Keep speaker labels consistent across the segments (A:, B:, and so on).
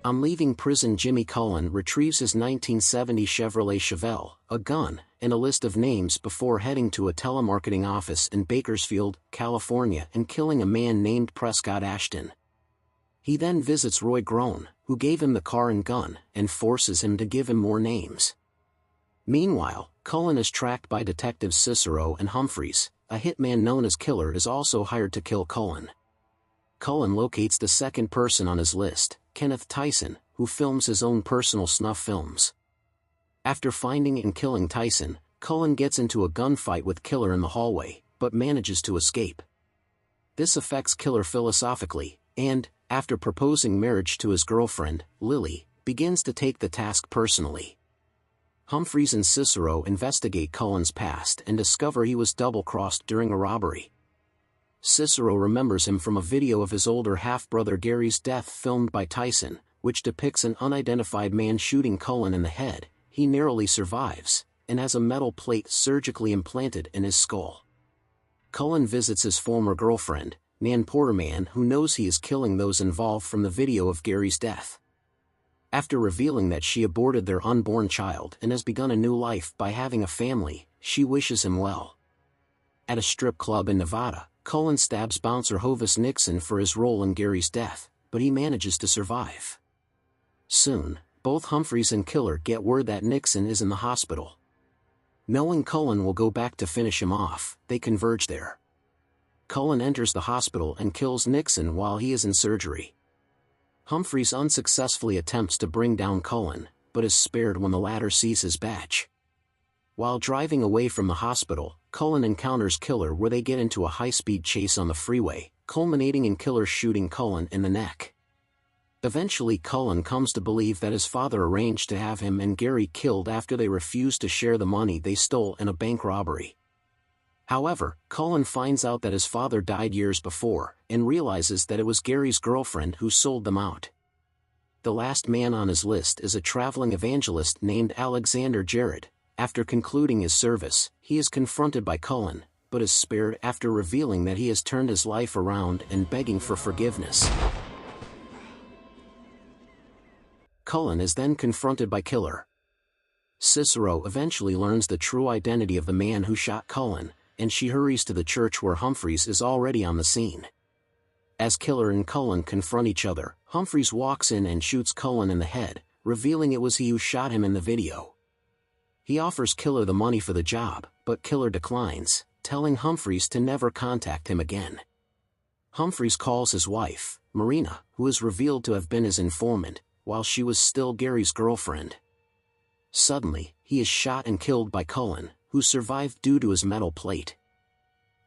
A: On leaving prison, Jimmy Cullen retrieves his 1970 Chevrolet Chevelle, a gun, and a list of names before heading to a telemarketing office in Bakersfield, California and killing a man named Prescott Ashton. He then visits Roy Groen, who gave him the car and gun, and forces him to give him more names. Meanwhile, Cullen is tracked by detectives Cicero and Humphreys. A hitman known as Killer is also hired to kill Cullen. Cullen locates the second person on his list, Kenneth Tyson, who films his own personal snuff films. After finding and killing Tyson, Cullen gets into a gunfight with Killer in the hallway, but manages to escape. This affects Killer philosophically, and, after proposing marriage to his girlfriend, Lily, begins to take the task personally. Humphreys and Cicero investigate Cullen's past and discover he was double-crossed during a robbery. Cicero remembers him from a video of his older half-brother Gary's death filmed by Tyson, which depicts an unidentified man shooting Cullen in the head. He narrowly survives, and has a metal plate surgically implanted in his skull. Cullen visits his former girlfriend, Nan Porterman, who knows he is killing those involved from the video of Gary's death. After revealing that she aborted their unborn child and has begun a new life by having a family, she wishes him well. At a strip club in Nevada, Cullen stabs bouncer Hovis Nixon for his role in Gary's death, but he manages to survive. Soon, both Humphreys and Killer get word that Nixon is in the hospital. Knowing Cullen will go back to finish him off, they converge there. Cullen enters the hospital and kills Nixon while he is in surgery. Humphreys unsuccessfully attempts to bring down Cullen, but is spared when the latter sees his badge. While driving away from the hospital, Cullen encounters Killer where they get into a high-speed chase on the freeway, culminating in Killer shooting Cullen in the neck. Eventually, Cullen comes to believe that his father arranged to have him and Gary killed after they refused to share the money they stole in a bank robbery. However, Cullen finds out that his father died years before, and realizes that it was Gary's girlfriend who sold them out. The last man on his list is a traveling evangelist named Alexander Jared. After concluding his service, he is confronted by Cullen, but is spared after revealing that he has turned his life around and begging for forgiveness. Cullen is then confronted by Killer. Cicero eventually learns the true identity of the man who shot Cullen, and she hurries to the church where Humphreys is already on the scene. As Killer and Cullen confront each other, Humphreys walks in and shoots Cullen in the head, revealing it was he who shot him in the video. He offers Killer the money for the job, but Killer declines, telling Humphreys to never contact him again. Humphreys calls his wife, Marina, who is revealed to have been his informant, while she was still Gary's girlfriend. Suddenly, he is shot and killed by Cullen, who survived due to his metal plate.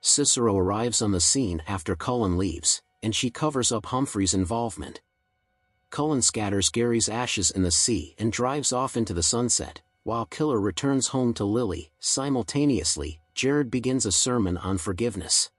A: Cicero arrives on the scene after Cullen leaves, and she covers up Humphreys' involvement. Cullen scatters Gary's ashes in the sea and drives off into the sunset, while Killer returns home to Lily. Simultaneously, Jared begins a sermon on forgiveness.